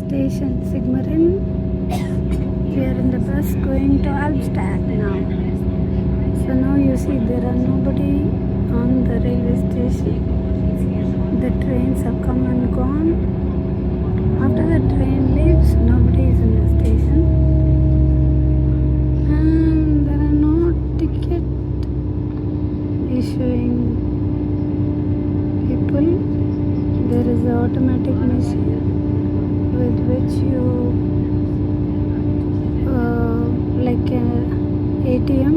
station Sigmaringen. We are in the bus going to Albstadt now. So now you see there are nobody on the railway station. The trains have come and gone. After the train leaves, nobody is in the station. And there are no ticket issuing people. There is an automatic machine with which you like an ATM